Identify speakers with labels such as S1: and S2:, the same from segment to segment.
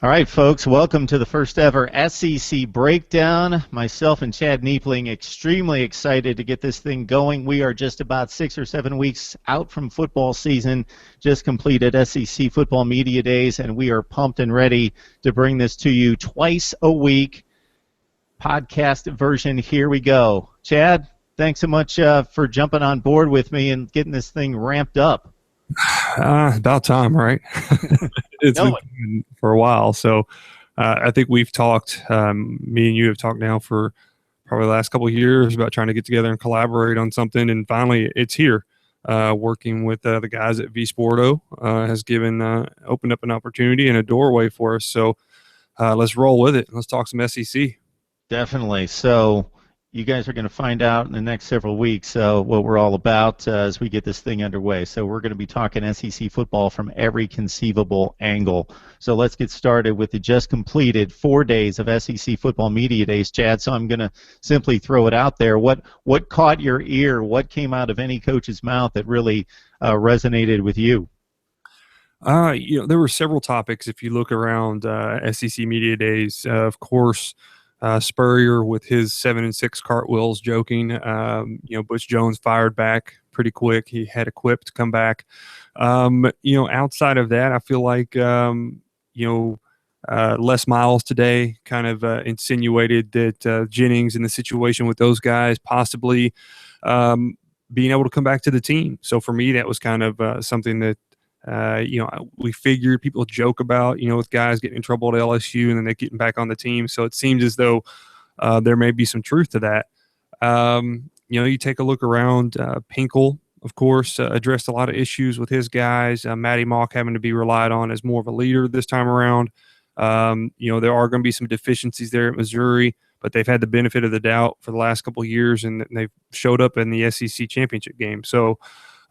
S1: All right, folks, welcome to the first ever SEC Breakdown. Myself and Chad Neipling extremely excited to get this thing going. We are just about 6 or 7 weeks out from football season, just completed SEC Football Media Days, and we are pumped and ready to bring this to you twice a week. Podcast version, here we go. Chad, thanks so much for jumping on board with me and getting this thing ramped up.
S2: About time, right? It's been coming for a while. So I think we've talked, me and you have talked now for probably the last couple of years about trying to get together and collaborate on something. And finally, it's here. Working with the guys at V Sporto has opened up an opportunity and a doorway for us. So let's roll with it. Let's talk some SEC.
S1: Definitely. So you guys are going to find out in the next several weeks what we're all about as we get this thing underway. So we're going to be talking SEC football from every conceivable angle. So let's get started with the just completed 4 days of SEC Football Media Days, Chad. So I'm going to simply throw it out there. What caught your ear? What came out of any coach's mouth that really resonated with you?
S2: There were several topics. If you look around SEC Media Days, of course, Spurrier with his 7-6 cartwheels joking. Butch Jones fired back pretty quick. He had a quip to come back. Outside of that, I feel like, Les Miles today kind of insinuated that Jennings and the situation with those guys possibly being able to come back to the team. So for me, that was kind of something that, we figured people joke about, with guys getting in trouble at LSU and then they're getting back on the team. So it seems as though there may be some truth to that. You take a look around. Pinkel, of course, addressed a lot of issues with his guys. Matty Mock having to be relied on as more of a leader this time around. There are going to be some deficiencies there at Missouri, but they've had the benefit of the doubt for the last couple of years, and they've showed up in the SEC championship game. So,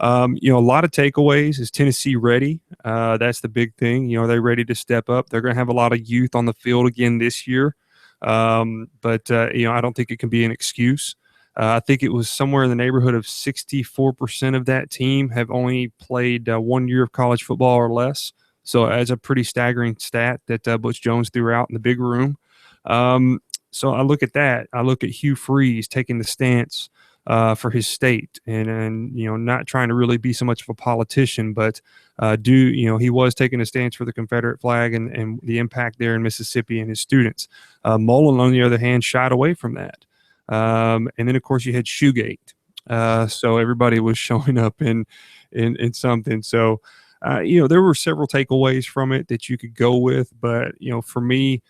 S2: a lot of takeaways. Is Tennessee ready? That's the big thing. Are they ready to step up? They're going to have a lot of youth on the field again this year. But I don't think it can be an excuse. I think it was somewhere in the neighborhood of 64% of that team have only played 1 year of college football or less. So that's a pretty staggering stat that Butch Jones threw out in the big room. So I look at that. I look at Hugh Freeze taking the stance for his state and not trying to really be so much of a politician, but he was taking a stance for the Confederate flag and the impact there in Mississippi and his students. Mullen, on the other hand, shied away from that. And then, of course, you had Shoegate. So everybody was showing up in something. So, there were several takeaways from it that you could go with. But, for me,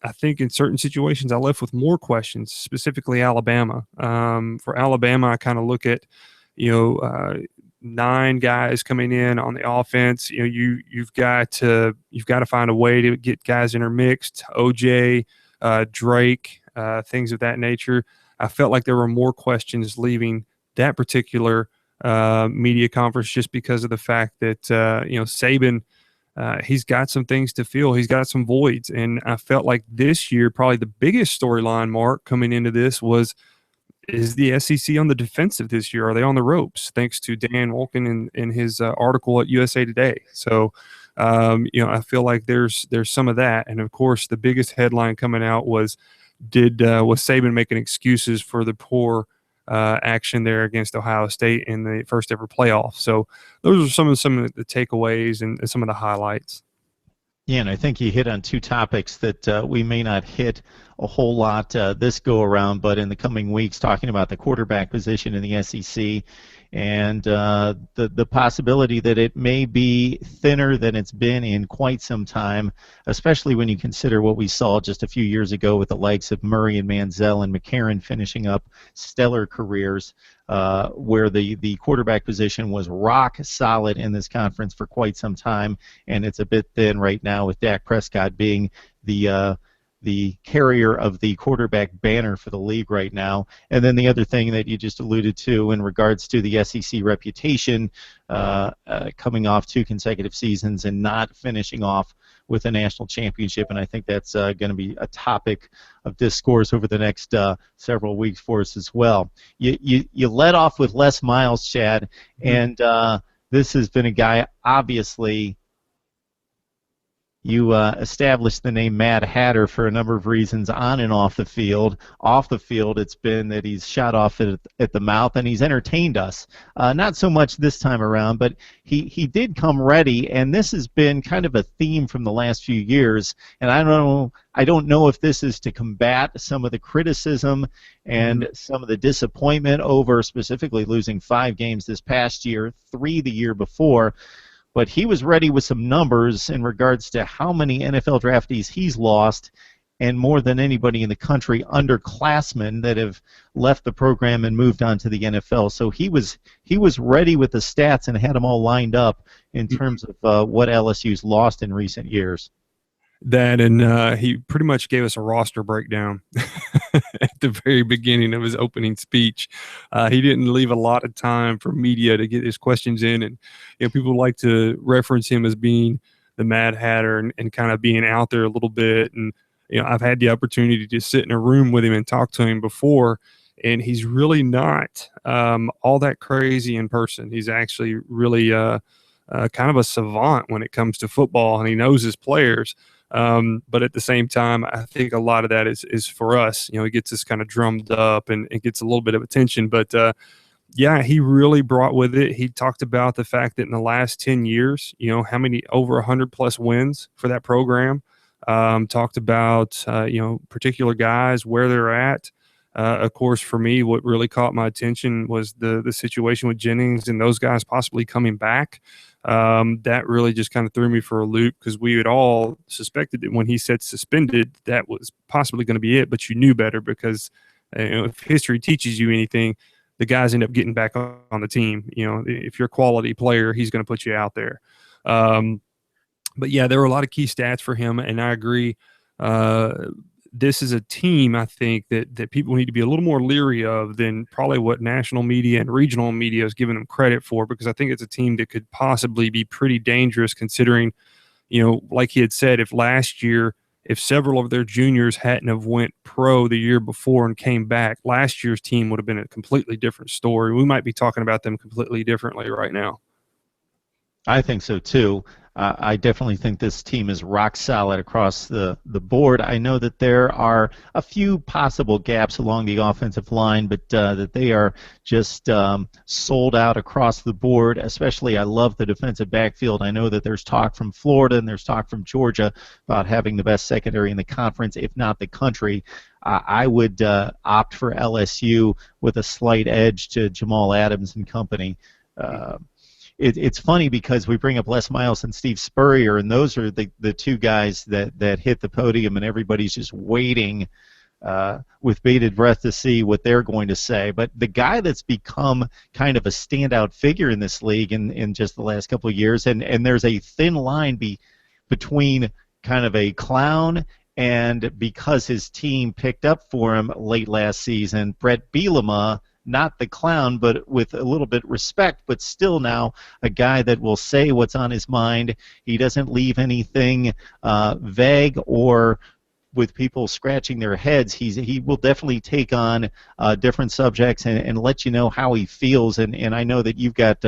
S2: I think in certain situations I left with more questions, specifically Alabama. For Alabama, I kind of look at, 9 guys coming in on the offense. You've got to find a way to get guys intermixed. OJ, Drake, things of that nature. I felt like there were more questions leaving that particular media conference just because of the fact that Saban. He's got some things to fill. He's got some voids. And I felt like this year, probably the biggest storyline, Mark, coming into this is the SEC on the defensive this year? Are they on the ropes? Thanks to Dan Wolken in his article at USA Today. So, I feel like there's some of that. And, of course, the biggest headline coming out was Saban making excuses for the poor action there against Ohio State in the first ever playoff. So those are some of the takeaways and some of the highlights.
S1: Yeah, and I think you hit on 2 topics that we may not hit a whole lot this go around, but in the coming weeks, talking about the quarterback position in the SEC and the possibility that it may be thinner than it's been in quite some time, especially when you consider what we saw just a few years ago with the likes of Murray and Manziel and McCarron finishing up stellar careers, where the quarterback position was rock solid in this conference for quite some time, and it's a bit thin right now with Dak Prescott being the carrier of the quarterback banner for the league right now. And then the other thing that you just alluded to in regards to the SEC reputation, coming off 2 consecutive seasons and not finishing off with a national championship, and I think that's going to be a topic of discourse over the next several weeks for us as well. You led off with Les Miles, Chad, and this has been a guy, obviously, you established the name Mad Hatter for a number of reasons on and off the field. Off the field, it's been that he's shot off at the mouth and he's entertained us. Not so much this time around, but he did come ready, and this has been kind of a theme from the last few years. And I don't know if this is to combat some of the criticism and some of the disappointment over specifically losing 5 games this past year, 3 the year before. But he was ready with some numbers in regards to how many NFL draftees he's lost, and more than anybody in the country, underclassmen that have left the program and moved on to the NFL. So he was ready with the stats and had them all lined up in terms of what LSU's lost in recent years.
S2: That, and he pretty much gave us a roster breakdown at the very beginning of his opening speech. He didn't leave a lot of time for media to get his questions in, and people like to reference him as being the Mad Hatter and kind of being out there a little bit. And I've had the opportunity to sit in a room with him and talk to him before, and he's really not all that crazy in person. He's actually really kind of a savant when it comes to football, and he knows his players. But at the same time, I think a lot of that is for us. It gets us kind of drummed up and it gets a little bit of attention. But yeah, he really brought with it. He talked about the fact that in the last 10 years, how many over 100+ wins for that program. Talked about particular guys, where they're at. Of course, for me, what really caught my attention was the situation with Jennings and those guys possibly coming back. That really just kind of threw me for a loop, because we had all suspected that when he said suspended, that was possibly going to be it. But you knew better, because if history teaches you anything, the guys end up getting back on the team. If you're a quality player, he's going to put you out there. But yeah, there were a lot of key stats for him, and I agree. This is a team, I think, that people need to be a little more leery of than probably what national media and regional media is giving them credit for, because I think it's a team that could possibly be pretty dangerous, considering, like he had said, if last year, if several of their juniors hadn't have went pro the year before and came back, last year's team would have been a completely different story. We might be talking about them completely differently right now.
S1: I think so too. I definitely think this team is rock solid across the board. I know that there are a few possible gaps along the offensive line, but that they are just sold out across the board. Especially, I love the defensive backfield. I know that there's talk from Florida and there's talk from Georgia about having the best secondary in the conference, if not the country. I would opt for LSU with a slight edge to Jamal Adams and company. It's funny because we bring up Les Miles and Steve Spurrier, and those are the two guys that hit the podium, and everybody's just waiting with bated breath to see what they're going to say. But the guy that's become kind of a standout figure in this league in just the last couple of years, and there's a thin line between kind of a clown and, because his team picked up for him late last season, Brett Bielema, not the clown, but with a little bit respect, but still now a guy that will say what's on his mind. He doesn't leave anything vague or with people scratching their heads. He will definitely take on different subjects and let you know how he feels. And I know that you've got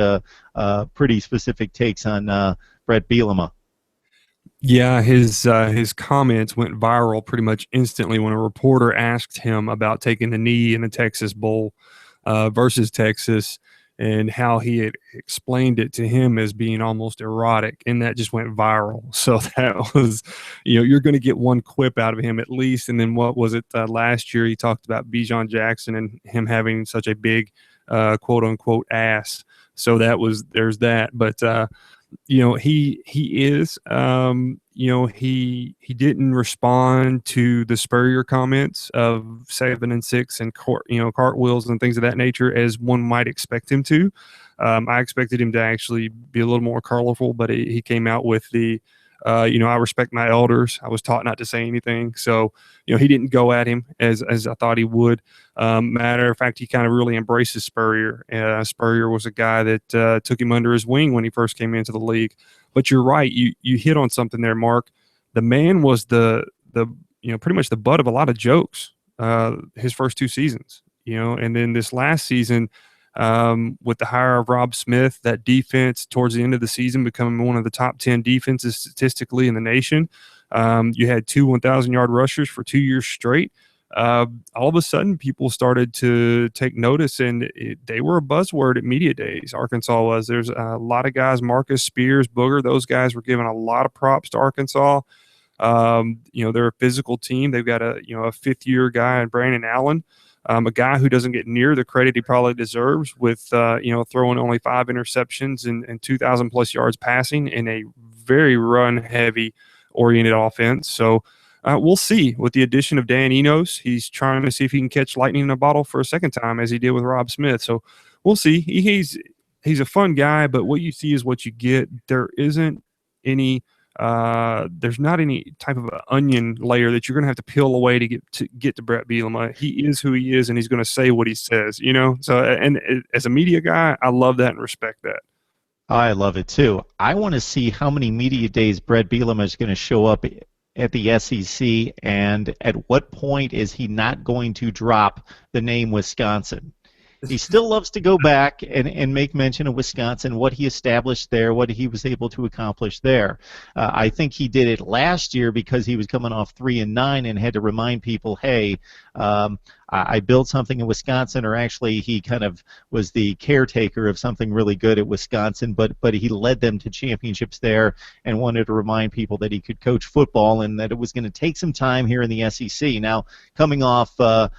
S1: pretty specific takes on Brett Bielema.
S2: Yeah, his comments went viral pretty much instantly when a reporter asked him about taking the knee in the Texas Bowl versus Texas, and how he had explained it to him as being almost erotic, and that just went viral. So that was, you're going to get one quip out of him at least. And then what was it last year? He talked about Bijan Jackson and him having such a big quote unquote ass. So there's that. But he is, he didn't respond to the Spurrier comments of 7 and 6 and cartwheels and things of that nature as one might expect him to. I expected him to actually be a little more colorful, but he came out with the, I respect my elders. I was taught not to say anything. So, he didn't go at him as I thought he would. Matter of fact, he kind of really embraces Spurrier. Spurrier was a guy that took him under his wing when he first came into the league. But you're right. You hit on something there, Mark. The man was the pretty much the butt of a lot of jokes his first 2 seasons. And then this last season, with the hire of Rob Smith, that defense towards the end of the season becoming one of the top 10 defenses statistically in the nation. You had 2 1,000-yard rushers for 2 years straight. All of a sudden, people started to take notice, and they were a buzzword at media days. Arkansas was. There's a lot of guys, Marcus Spears, Booger, those guys were giving a lot of props to Arkansas. They're a physical team. They've got a fifth-year guy in Brandon Allen, a guy who doesn't get near the credit he probably deserves with, throwing only 5 interceptions and 2,000 plus yards passing in a very run-heavy oriented offense. So we'll see with the addition of Dan Enos. He's trying to see if he can catch lightning in a bottle for a second time, as he did with Rob Smith. So we'll see. He's a fun guy, but what you see is what you get. There isn't any there's not any type of an onion layer that you're going to have to peel away to get to Brett Bielema. He is who he is, and he's going to say what he says. So and as a media guy, I love that and respect that.
S1: I love it too. I want to see how many media days Brett Bielema is going to show up at the SEC, and at what point is he not going to drop the name Wisconsin? He still loves to go back and make mention of Wisconsin, what he established there, what he was able to accomplish there. I think he did it last year because he was coming off 3-9 and had to remind people, hey, I built something in Wisconsin, or actually he kind of was the caretaker of something really good at Wisconsin, but he led them to championships there and wanted to remind people that he could coach football and that it was going to take some time here in the SEC. Now, coming off the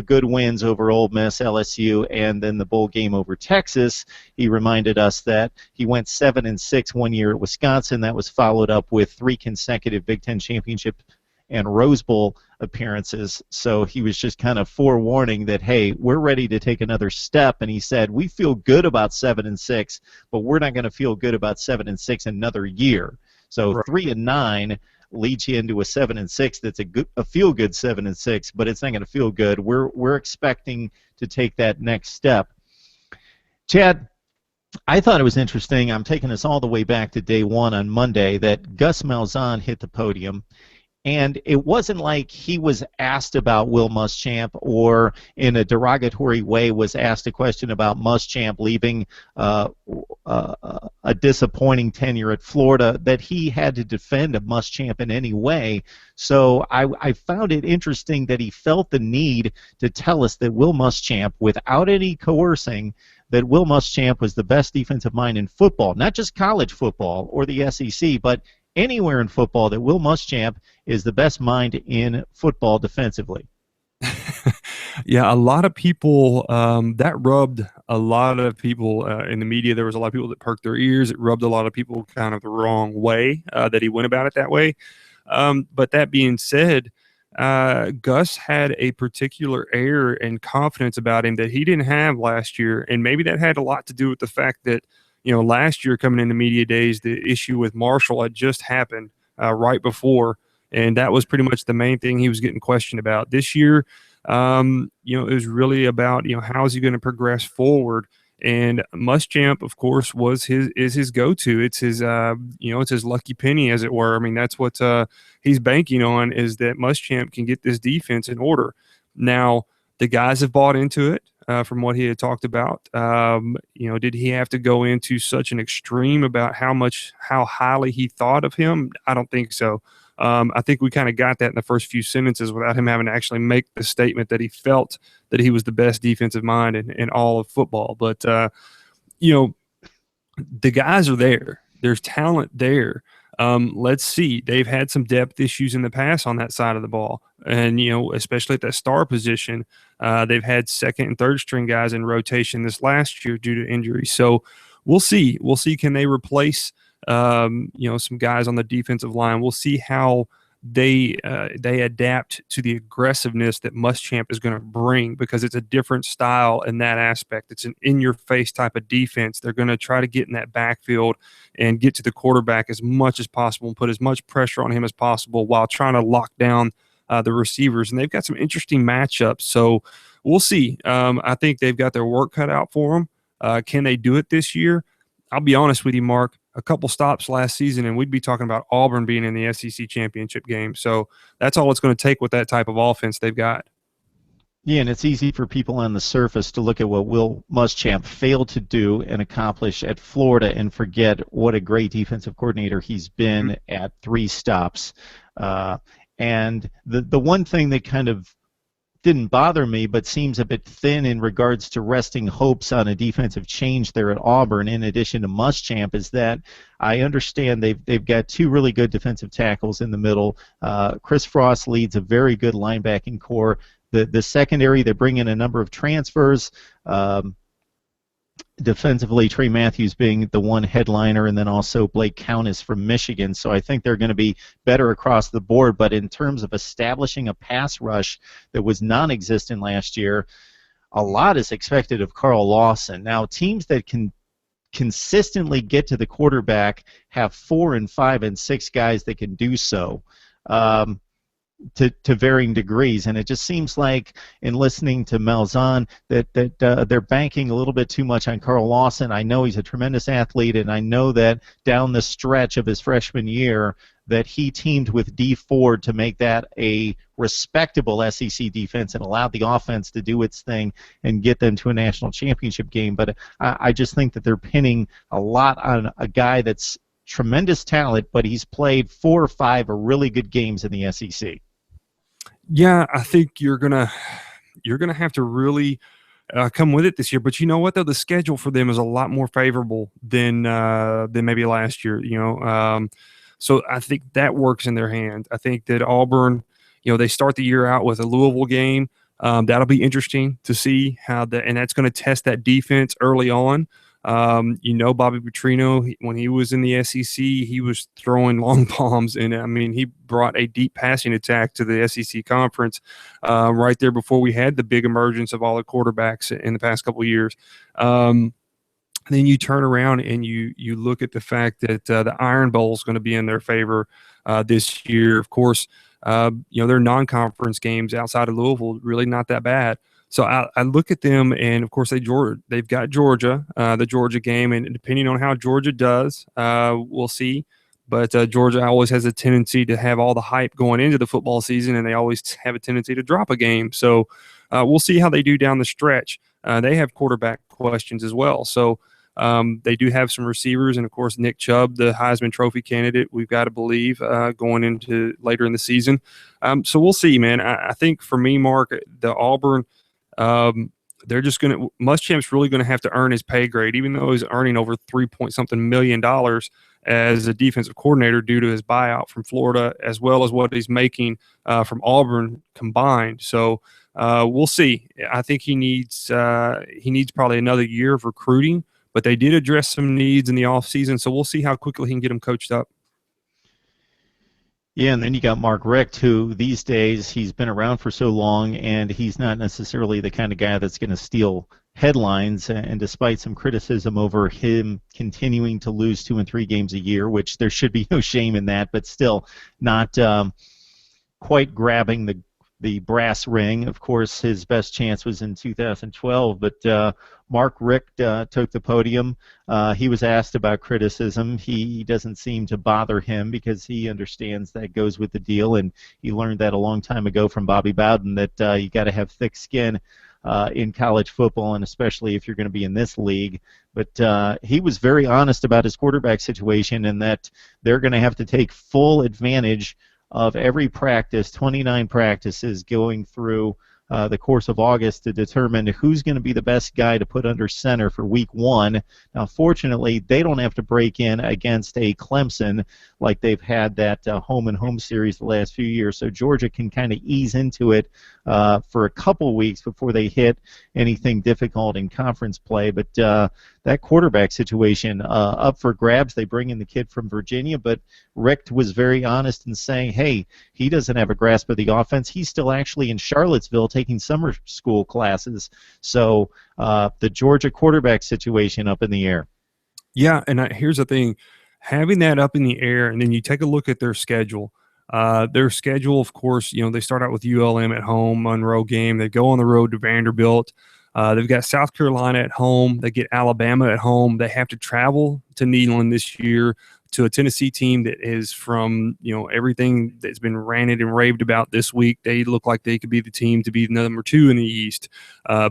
S1: good wins over Ole Miss, LSU, and then the bowl game over Texas, he reminded us that he went 7-6 one year at Wisconsin. That was followed up with 3 consecutive Big Ten championship and Rose Bowl appearances. So he was just kind of forewarning that, hey, we're ready to take another step. And he said, we feel good about 7-6, but we're not going to feel good about 7-6 another year. So
S2: Right.
S1: 3-9 leads you into a 7-6 that's a feel good 7-6, but it's not going to feel good. We're expecting to take that next step. Chad, I thought it was interesting. I'm taking us all the way back to day one on Monday that Gus Malzahn hit the podium. And it wasn't like he was asked about Will Muschamp or in a derogatory way was asked a question about Muschamp leaving a disappointing tenure at Florida, that he had to defend Muschamp in any way. So I found it interesting that he felt the need to tell us that Will Muschamp, without any coercing, that Will Muschamp was the best defensive mind in football, not just college football or the SEC, but anywhere in football, that Will Muschamp is the best mind in football defensively.
S2: Yeah, a lot of people, that rubbed a lot of people in the media. There was a lot of people that perked their ears. It rubbed a lot of people kind of the wrong way that he went about it that way. But that being said, Gus had a particular air and confidence about him that he didn't have last year. And maybe that had a lot to do with the fact that, last year coming into media days, the issue with Marshall had just happened right before. And that was pretty much the main thing he was getting questioned about. This year, it was really about, how is he going to progress forward? And Muschamp, of course, is his go-to. It's his, it's his lucky penny, as it were. I mean, that's what he's banking on, is that Muschamp can get this defense in order. Now, the guys have bought into it. From what he had talked about, did he have to go into such an extreme about how highly he thought of him? I don't think so. I think we kind of got that in the first few sentences without him having to actually make the statement that he felt that he was the best defensive mind in all of football. But, the guys are there. There's talent there. Let's see. They've had some depth issues in the past on that side of the ball. And, especially at that star position, they've had second and third string guys in rotation this last year due to injury. So we'll see. We'll see, can they replace some guys on the defensive line. We'll see how they adapt to the aggressiveness that Muschamp is going to bring, because it's a different style in that aspect. It's an in-your-face type of defense. They're going to try to get in that backfield and get to the quarterback as much as possible and put as much pressure on him as possible while trying to lock down the receivers. And they've got some interesting matchups. So we'll see. I think they've got their work cut out for them. Can they do it this year? I'll be honest with you, Mark. A couple stops last season, and we'd be talking about Auburn being in the SEC championship game. So that's all it's going to take with that type of offense they've got.
S1: Yeah, and it's easy for people on the surface to look at what Will Muschamp failed to do and accomplish at Florida and forget what a great defensive coordinator he's
S2: Mhm.
S1: been at 3 stops. Uh, and the one thing that kind of didn't bother me, but seems a bit thin in regards to resting hopes on a defensive change there at Auburn. In addition to Muschamp, is that I understand they've got two really good defensive tackles in the middle. Chris Frost leads a very good linebacking core. The secondary, they bring in a number of transfers. Um, Defensively, Trey Matthews being the one headliner, and then also Blake Countess from Michigan. So I think they're going to be better across the board. But in terms of establishing a pass rush that was non-existent last year, a lot is expected of Carl Lawson. Now, teams that can consistently get to the quarterback have 4 and 5 and 6 guys that can do so. Um, to varying degrees, and it just seems like in listening to Malzahn that they're banking a little bit too much on Carl Lawson. I know he's a tremendous athlete, and I know that down the stretch of his freshman year that he teamed with Dee Ford to make that a respectable SEC defense and allowed the offense to do its thing and get them to a national championship game. But I just think that they're pinning a lot on a guy that's tremendous talent, but he's played 4 or 5 really good games in the SEC.
S2: Yeah, I think you're gonna have to really come with it this year. But you know what though, the schedule for them is a lot more favorable than maybe last year. So I think that works in their hand. I think that Auburn, they start the year out with a Louisville game. That'll be interesting to see how that, and that's going to test that defense early on. Bobby Petrino, when he was in the SEC, he was throwing long bombs, and I mean, he brought a deep passing attack to the SEC conference right there before we had the big emergence of all the quarterbacks in the past couple of years. Then you turn around and you look at the fact that the Iron Bowl is going to be in their favor this year. Of course, their non-conference games outside of Louisville really not that bad. So I look at them, and of course they've got Georgia, the Georgia game, and depending on how Georgia does, we'll see. But Georgia always has a tendency to have all the hype going into the football season, and they always have a tendency to drop a game. So we'll see how they do down the stretch. They have quarterback questions as well. So they do have some receivers, and of course Nick Chubb, the Heisman Trophy candidate, we've got to believe going into later in the season. So we'll see, man. I think for me, Mark, the Auburn. They're just going to Muschamp's really going to have to earn his pay grade, even though he's earning over $3 million as a defensive coordinator due to his buyout from Florida, as well as what he's making from Auburn combined. So we'll see. I think he needs probably another year of recruiting, but they did address some needs in the offseason, so we'll see how quickly he can get him coached up.
S1: Yeah, and then you got Mark Richt, who these days he's been around for so long, and he's not necessarily the kind of guy that's going to steal headlines. And despite some criticism over him continuing to lose 2 and 3 games a year, which there should be no shame in that, but still not quite grabbing the brass ring. Of course, his best chance was in 2012, but Mark Richt took the podium. He was asked about criticism. He doesn't seem to bother him because he understands that goes with the deal, and he learned that a long time ago from Bobby Bowden that you got to have thick skin in college football, and especially if you're going to be in this league. But he was very honest about his quarterback situation and that they're going to have to take full advantage of every practice, 29 practices going through the course of August to determine who's going to be the best guy to put under center for week 1. Now, fortunately, they don't have to break in against a Clemson like they've had that home and home series the last few years, so Georgia can kind of ease into it for a couple weeks before they hit anything difficult in conference play. But that quarterback situation up for grabs. They bring in the kid from Virginia, but Richt was very honest in saying, hey, he doesn't have a grasp of the offense. He's still actually in Charlottesville taking summer school classes. So the Georgia quarterback situation up in the air.
S2: Yeah, and here's the thing. Having that up in the air, and then you take a look at their schedule. Of course, they start out with ULM at home, Monroe game. They go on the road to Vanderbilt. They've got South Carolina at home. They get Alabama at home. They have to travel to Neyland this year to a Tennessee team that is, from everything that's been ranted and raved about this week, they look like they could be the team to be number 2 in the East,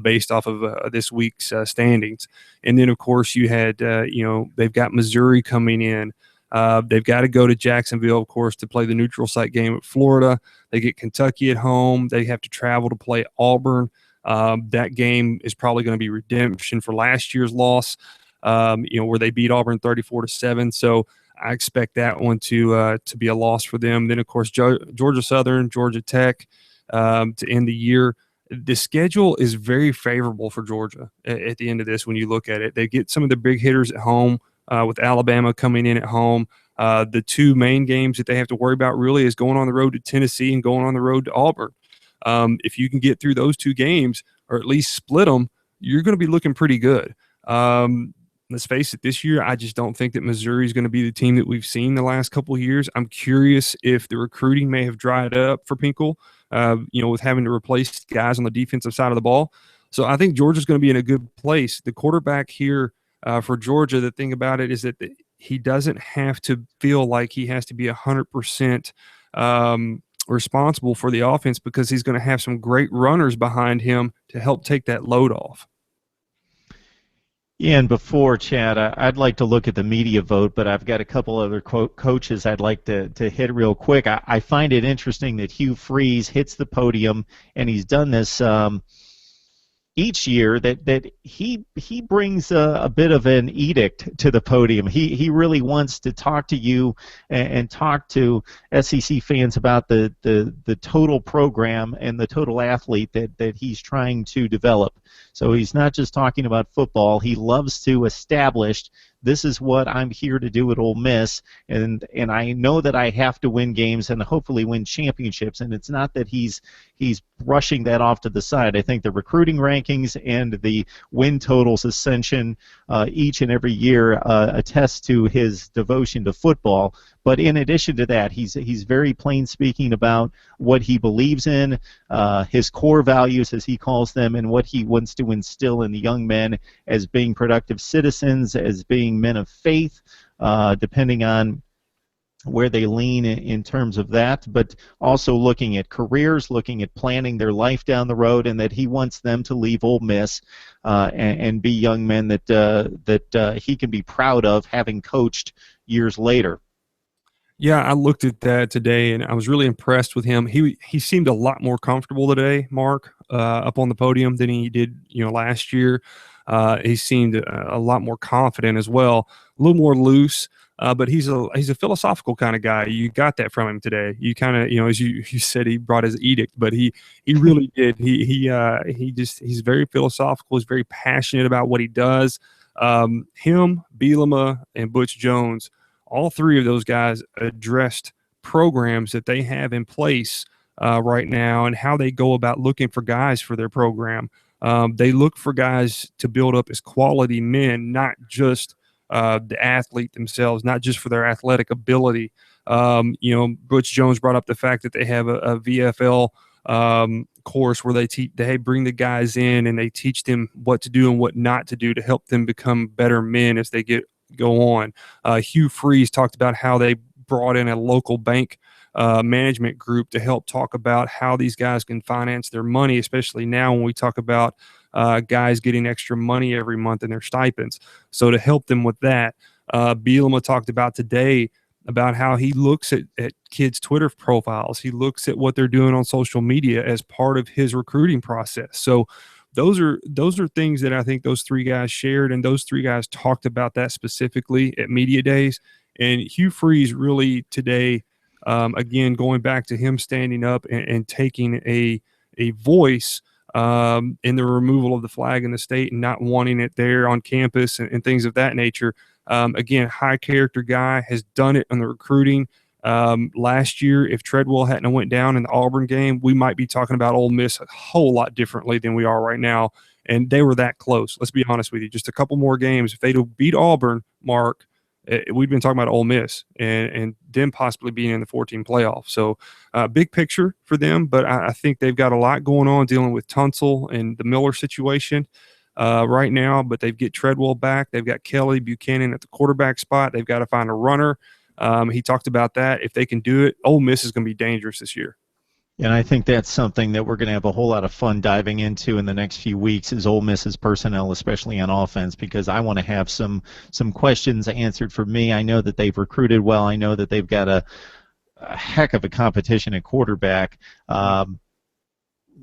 S2: based off of this week's standings. And then of course you had they've got Missouri coming in. They've got to go to Jacksonville, of course, to play the neutral site game at Florida. They get Kentucky at home. They have to travel to play Auburn. That game is probably going to be redemption for last year's loss, where they beat Auburn 34-7. So I expect that one to be a loss for them. Then, of course, Georgia Southern, Georgia Tech to end the year. The schedule is very favorable for Georgia at the end of this when you look at it. They get some of the big hitters at home, with Alabama coming in at home. The 2 main games that they have to worry about really is going on the road to Tennessee and going on the road to Auburn. If you can get through those 2 games, or at least split them, you're going to be looking pretty good. Let's face it, this year, I just don't think that Missouri is going to be the team that we've seen the last couple of years. I'm curious if the recruiting may have dried up for Pinkel, with having to replace guys on the defensive side of the ball. So I think Georgia's going to be in a good place. The quarterback here for Georgia, the thing about it is that he doesn't have to feel like he has to be 100% responsible for the offense, because he's going to have some great runners behind him to help take that load off.
S1: Yeah, and before, Chad, I'd like to look at the media vote, but I've got a couple other coaches I'd like to hit real quick. I find it interesting that Hugh Freeze hits the podium, and he's done this each year, that he brings a bit of an edict to the podium. He really wants to talk to you and talk to SEC fans about the total program and the total athlete that he's trying to develop. So he's not just talking about football. He loves to establish, this is what I'm here to do at Ole Miss, and I know that I have to win games and hopefully win championships. And it's not that he's brushing that off to the side. I think the recruiting rankings and the win totals ascension each and every year attest to his devotion to football. But in addition to that, he's very plain speaking about what he believes in, his core values, as he calls them, and what he wants to instill in the young men as being productive citizens, as being men of faith, depending on where they lean in terms of that, but also looking at careers, looking at planning their life down the road, and that he wants them to leave Ole Miss and be young men that he can be proud of having coached years later.
S2: Yeah, I looked at that today, and I was really impressed with him. He seemed a lot more comfortable today, Mark, up on the podium than he did, last year. He seemed a lot more confident as well, a little more loose. But he's a philosophical kind of guy. You got that from him today. You kind of, as you said, he brought his edict, but he really did. He's very philosophical. He's very passionate about what he does. Him, Bielema, and Butch Jones, all 3 of those guys addressed programs that they have in place right now and how they go about looking for guys for their program. They look for guys to build up as quality men, not just the athlete themselves, not just for their athletic ability. Butch Jones brought up the fact that they have a VFL course where they bring the guys in and they teach them what to do and what not to do to help them become better men as they go on. Hugh Freeze talked about how they brought in a local bank management group to help talk about how these guys can finance their money, especially now when we talk about guys getting extra money every month in their stipends. So to help them with that, Bielema talked about today about how he looks at kids' Twitter profiles. He looks at what they're doing on social media as part of his recruiting process. So those are things that I think those 3 guys shared, and those 3 guys talked about that specifically at media days. And Hugh Freeze really today, again, going back to him standing up and taking a voice in the removal of the flag in the state and not wanting it there on campus and things of that nature. Again, high character guy, has done it on the recruiting. Last year, if Treadwell hadn't went down in the Auburn game, we might be talking about Ole Miss a whole lot differently than we are right now. And they were that close. Let's be honest with you. Just a couple more games. If they'd have beat Auburn, Mark, we've been talking about Ole Miss and them possibly being in the 14 playoff. So big picture for them, but I think they've got a lot going on dealing with Tunsil and the Miller situation. right now, but they've get Treadwell back. They've got Kelly Buchanan at the quarterback spot. They've got to find a runner. He talked about that. If they can do it, Ole Miss is going to be dangerous this year.
S1: And I think that's something that we're going to have a whole lot of fun diving into in the next few weeks is Ole Miss's personnel, especially on offense, because I want to have some questions answered for me. I know that they've recruited well. I know that they've got a heck of a competition at quarterback.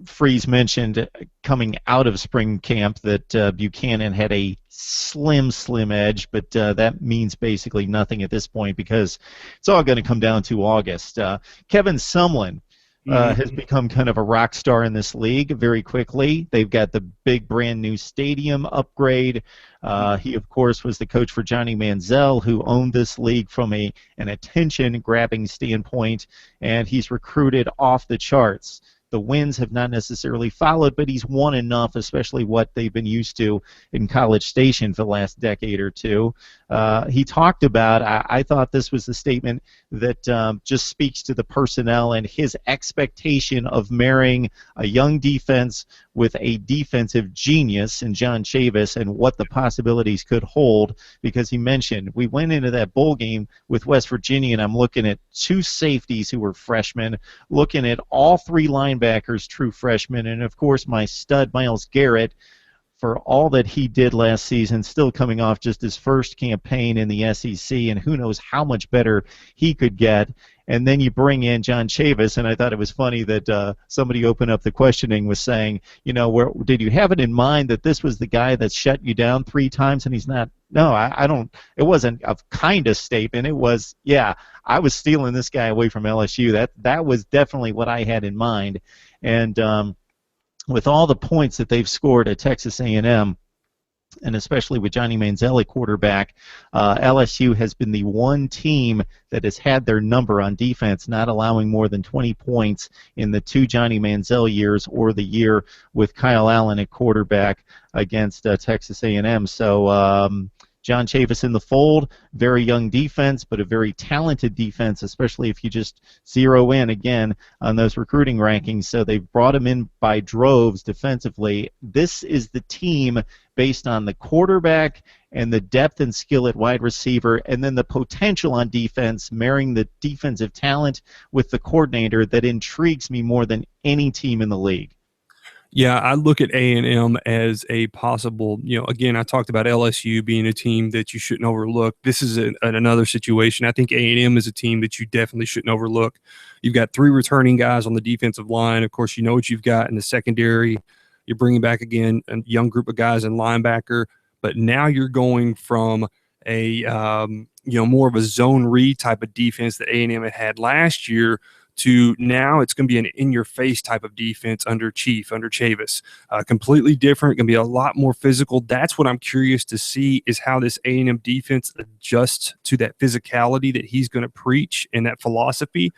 S1: Freeze mentioned coming out of spring camp that Buchanan had a slim edge, but that means basically nothing at this point because it's all going to come down to August. Kevin Sumlin has become kind of a rock star in this league very quickly. They've got the big brand new stadium upgrade. He, of course, was the coach for Johnny Manziel, who owned this league from an attention-grabbing standpoint, and he's recruited off the charts. The wins have not necessarily followed, but he's won enough, especially what they've been used to in College Station for the last decade or two. He talked about, I thought this was the statement that just speaks to the personnel and his expectation of marrying a young defense with a defensive genius in John Chavis and what the possibilities could hold, because he mentioned we went into that bowl game with West Virginia, and I'm looking at two safeties who were freshmen, looking at all three linebackers, true freshmen, and of course my stud Myles Garrett, for all that he did last season, still coming off just his first campaign in the SEC, and who knows how much better he could get. And then you bring in John Chavis, and I thought it was funny that somebody opened up the questioning with saying, you know, did you have it in mind that this was the guy that shut you down 3 times and he's not? No, I don't. It wasn't a kind of statement. It was, yeah, I was stealing this guy away from LSU. That was definitely what I had in mind. And with all the points that they've scored at Texas A&M, and especially with Johnny Manziel at quarterback, LSU has been the one team that has had their number on defense, not allowing more than 20 points in the 2 Johnny Manziel years or the year with Kyle Allen at quarterback against Texas A&M. So John Chavis in the fold, very young defense, but a very talented defense, especially if you just zero in again on those recruiting rankings. So they've brought him in by droves defensively. This is the team based on the quarterback and the depth and skill at wide receiver, and then the potential on defense, marrying the defensive talent with the coordinator, that intrigues me more than any team in the league.
S2: Yeah, I look at A&M as a possible, again, I talked about LSU being a team that you shouldn't overlook. This is another situation. I think A&M is a team that you definitely shouldn't overlook. You've got 3 returning guys on the defensive line. Of course, you know what you've got in the secondary. You're bringing back, again, a young group of guys in linebacker. But now you're going from a, more of a zone read type of defense that A&M had last year to now it's going to be an in-your-face type of defense under Chavis. Completely different, going to be a lot more physical. That's what I'm curious to see, is how this A&M defense adjusts to that physicality that he's going to preach and that philosophy,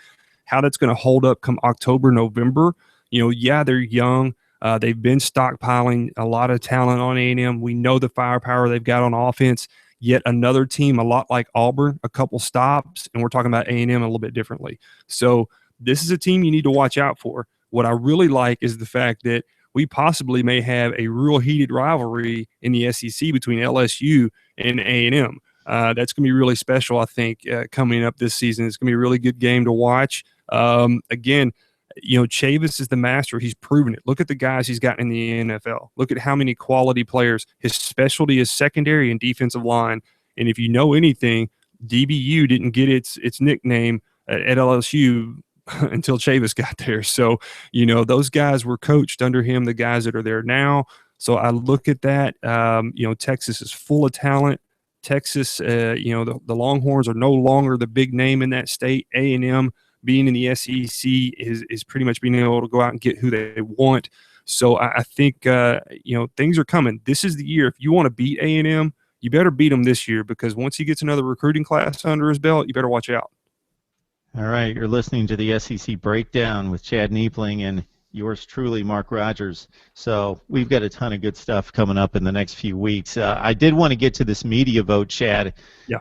S2: how that's going to hold up come October, November. Yeah, they're young. They've been stockpiling a lot of talent on A&M. We know the firepower they've got on offense. Yet another team, a lot like Auburn, a couple stops, and we're talking about A&M a little bit differently. So this is a team you need to watch out for. What I really like is the fact that we possibly may have a real heated rivalry in the SEC between LSU and A&M. That's going to be really special, I think, coming up this season. It's going to be a really good game to watch. Again, Chavis is the master. He's proven it. Look at the guys he's got in the NFL. Look at how many quality players. His specialty is secondary and defensive line. And if you know anything, DBU didn't get its nickname at LSU until Chavis got there. So, those guys were coached under him, the guys that are there now. So I look at that. Texas is full of talent. Texas, the Longhorns are no longer the big name in that state. A&M being in the SEC is pretty much being able to go out and get who they want. So I think, things are coming. This is the year. If you want to beat A&M, you better beat them this year, because once he gets another recruiting class under his belt, you better watch out.
S1: All right, you're listening to the SEC Breakdown with Chad Neipling and yours truly, Mark Rogers. So we've got a ton of good stuff coming up in the next few weeks. I did want to get to this media vote, Chad.
S2: Yeah.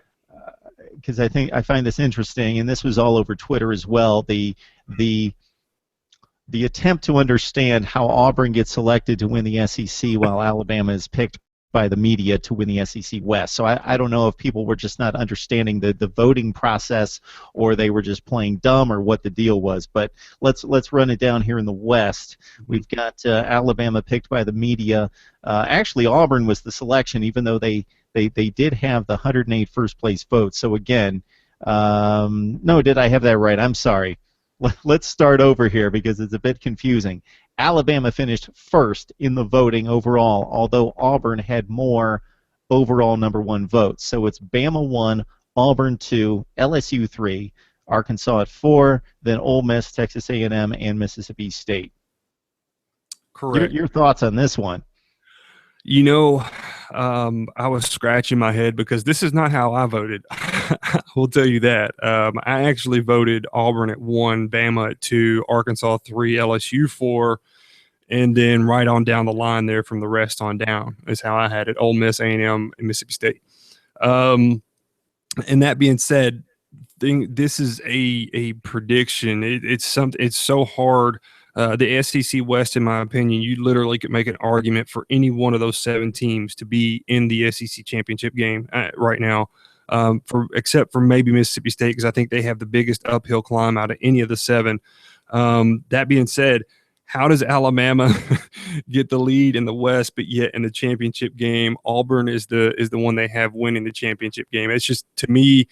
S1: Because I find this interesting, and this was all over Twitter as well. The the attempt to understand how Auburn gets selected to win the SEC while Alabama is picked by the media to win the SEC West. So I don't know if people were just not understanding the voting process, or they were just playing dumb, or what the deal was. But let's run it down here in the West. We've got Alabama picked by the media. Actually, Auburn was the selection, even though they did have the 108 first place votes. So again, no, did I have that right? I'm sorry. Let's start over here because it's a bit confusing. Alabama finished first in the voting overall, although Auburn had more overall number one votes. So it's Bama 1, Auburn 2, LSU 3, Arkansas at 4, then Ole Miss, Texas A&M, and Mississippi State.
S2: Correct.
S1: Your thoughts on this one?
S2: You know, I was scratching my head because this is not how I voted. I will tell you that. I actually voted Auburn at 1, Bama at 2, Arkansas 3, LSU 4, and then right on down the line there from the rest on down is how I had it. Ole Miss, A&M, and Mississippi State. And that being said, this is a prediction. It's so hard. The SEC West, in my opinion, you literally could make an argument for any one of those 7 teams to be in the SEC championship game right now, except for maybe Mississippi State, because I think they have the biggest uphill climb out of any of the 7. That being said, how does Alabama get the lead in the West, but yet in the championship game, Auburn is the one they have winning the championship game? It's just, to me,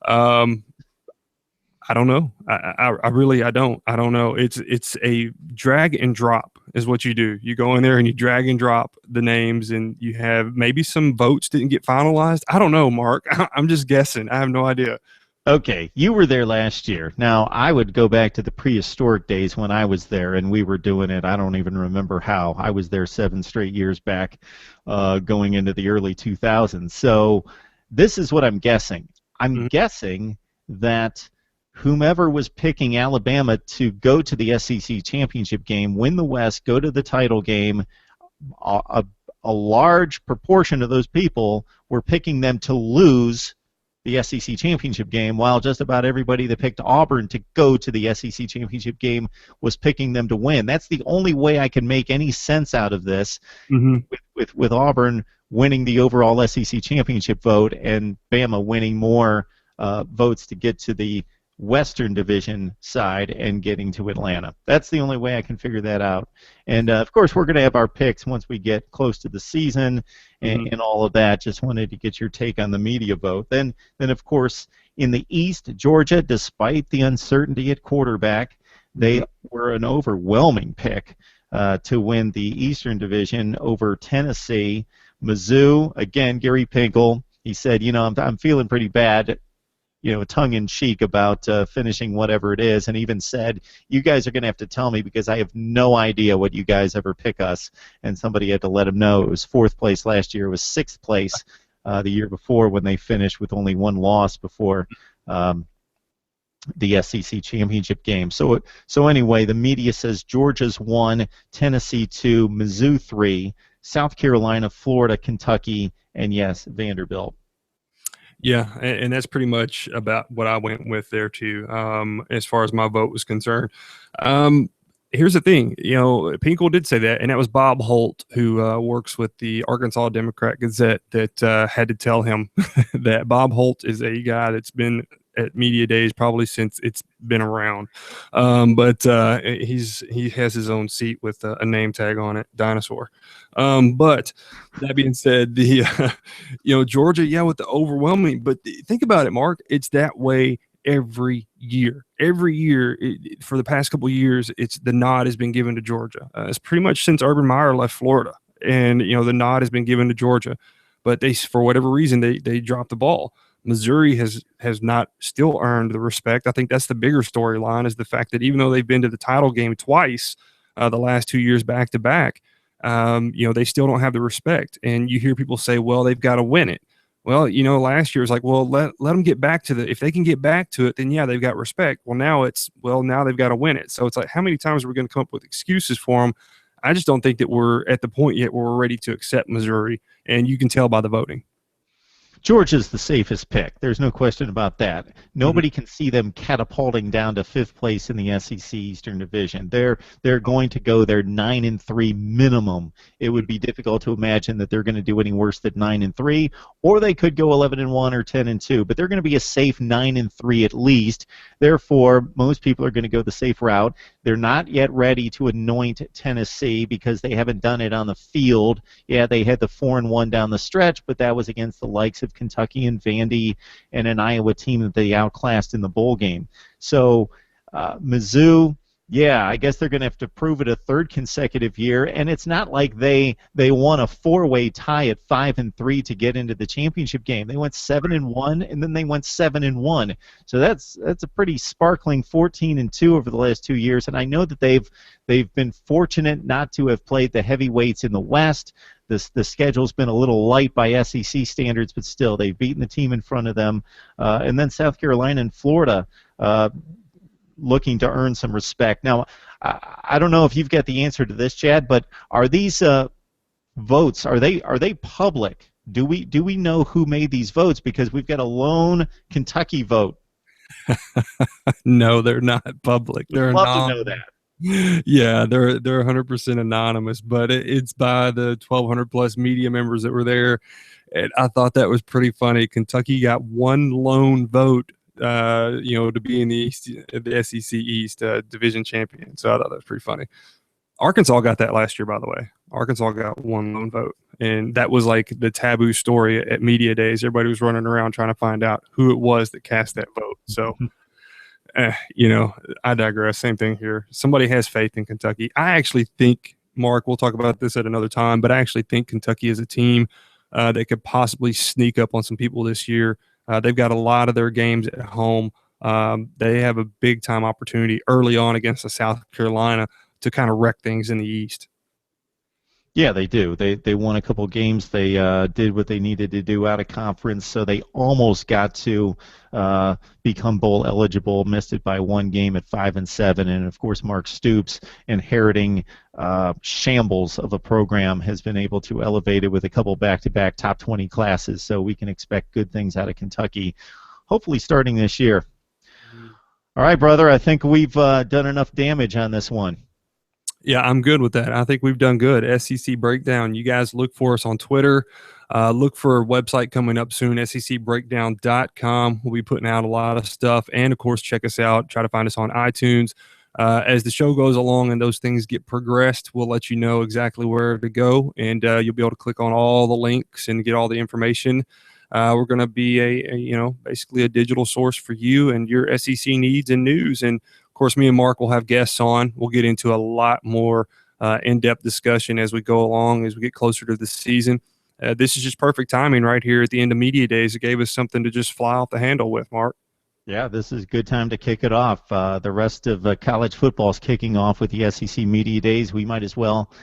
S2: I don't know. I really don't. I don't know. It's a drag and drop is what you do. You go in there and you drag and drop the names, and you have maybe some votes didn't get finalized. I don't know, Mark. I'm just guessing. I have no idea.
S1: Okay, you were there last year. Now, I would go back to the prehistoric days when I was there, and we were doing it. I don't even remember how. I was there 7 straight years back, going into the early 2000s. So this is what I'm guessing. I'm guessing that whomever was picking Alabama to go to the SEC championship game, win the West, go to the title game, a large proportion of those people were picking them to lose the SEC championship game, while just about everybody that picked Auburn to go to the SEC championship game was picking them to win. That's the only way I can make any sense out of this, with Auburn winning the overall SEC championship vote and Bama winning more votes to get to the Western Division side and getting to Atlanta. That's the only way I can figure that out. And of course, we're going to have our picks once we get close to the season and all of that. Just wanted to get your take on the media vote. Then of course, in the East, Georgia, despite the uncertainty at quarterback, they were an overwhelming pick to win the Eastern Division over Tennessee. Mizzou, again, Gary Pinkel, he said, I'm feeling pretty bad, tongue-in-cheek about finishing whatever it is, and even said, you guys are going to have to tell me because I have no idea what you guys ever pick us. And somebody had to let him know it was 4th place last year. It was 6th place the year before, when they finished with only 1 loss before the SEC championship game. So anyway, the media says Georgia's 1, Tennessee 2, Mizzou 3, South Carolina, Florida, Kentucky, and yes, Vanderbilt.
S2: Yeah, and that's pretty much about what I went with there too, as far as my vote was concerned. Here's the thing, Pinkel did say that, and that was Bob Holt, who works with the Arkansas Democrat Gazette, that had to tell him that Bob Holt is a guy that's been at media days probably since it's been around, but he has his own seat with a name tag on it, dinosaur. But that being said, the Georgia, with the overwhelming, but think about it, Mark, it's that way every year. For the past couple of years, the nod has been given to Georgia. It's pretty much since Urban Meyer left Florida, and the nod has been given to Georgia, but they, for whatever reason, they dropped the ball. Missouri has not still earned the respect. I think that's the bigger storyline, is the fact that even though they've been to the title game twice, the last 2 years back to back, they still don't have the respect. And you hear people say, well, they've got to win it. Well, last year it was like, well, let them get back to if they can get back to it, then yeah, they've got respect. Well, now now they've got to win it. So it's like, how many times are we going to come up with excuses for them? I just don't think that we're at the point yet where we're ready to accept Missouri, and you can tell by the voting.
S1: Georgia's the safest pick. There's no question about that.
S2: Mhm.
S1: Nobody can see them catapulting down to fifth place in the SEC Eastern Division. They're going to go there 9-3 minimum. It would be difficult to imagine that they're going to do any worse than 9-3, or they could go 11-1 or 10-2. But they're going to be a safe 9-3 at least. Therefore, most people are going to go the safe route. They're not yet ready to anoint Tennessee because they haven't done it on the field. Yeah, they had the 4-1 down the stretch, but that was against the likes of Kentucky and Vandy and an Iowa team that they outclassed in the bowl game. So Mizzou, yeah, I guess they're going to have to prove it a third consecutive year, and it's not like they won a four-way tie at 5-3 to get into the championship game. They went 7-1, and then they went 7-1. So that's a pretty sparkling 14-2 over the last 2 years, and I know that they've been fortunate not to have played the heavyweights in the West. The schedule's been a little light by SEC standards, but still, they've beaten the team in front of them. And then South Carolina and Florida looking to earn some respect. Now, I don't know if you've got the answer to this, Chad, but are these votes, are they public? Do we know who made these votes? Because we've got a lone Kentucky vote.
S2: No, they're not public.
S1: Would
S2: They're
S1: love to know
S2: anonymous.
S1: that.
S2: Yeah, they're 100% anonymous, but it's by the 1,200 plus media members that were there. And I thought that was pretty funny. Kentucky got one lone vote, to be in the SEC East division champion. So I thought that was pretty funny. Arkansas got that last year, by the way. Arkansas got one lone vote, and that was like the taboo story at media days. Everybody was running around trying to find out who it was that cast that vote. So. I digress. Same thing here. Somebody has faith in Kentucky. I actually think, Mark, we'll talk about this at another time, but I actually think Kentucky is a team that could possibly sneak up on some people this year. They've got a lot of their games at home. They have a big time opportunity early on against the South Carolina to kind of wreck things in the East.
S1: Yeah, they do. They won a couple games. They did what they needed to do out of conference, so they almost got to become bowl eligible. Missed it by one game at 5-7, and of course, Mark Stoops, inheriting shambles of a program, has been able to elevate it with a couple back-to-back top 20 classes. So we can expect good things out of Kentucky, hopefully starting this year. All right, brother. I think we've done enough damage on this one.
S2: Yeah, I'm good with that. I think we've done good. SEC Breakdown. You guys look for us on Twitter. Look for a website coming up soon, secbreakdown.com. We'll be putting out a lot of stuff. And, of course, check us out. Try to find us on iTunes. As the show goes along and those things get progressed, we'll let you know exactly where to go. And you'll be able to click on all the links and get all the information. We're going to be basically a digital source for you and your SEC needs and news. And, of course, me and Mark will have guests on. We'll get into a lot more in-depth discussion as we go along, as we get closer to the season. This is just perfect timing right here at the end of media days. It gave us something to just fly off the handle with, Mark.
S1: Yeah, this is a good time to kick it off. The rest of college football is kicking off with the SEC Media Days. We might as well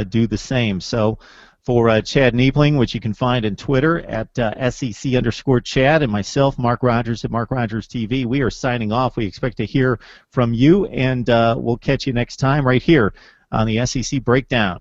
S1: do the same. So for Chad Neipling, which you can find on Twitter at SEC_Chad, and myself, Mark Rogers at Mark Rogers TV, we are signing off. We expect to hear from you, and we'll catch you next time right here on the SEC Breakdown.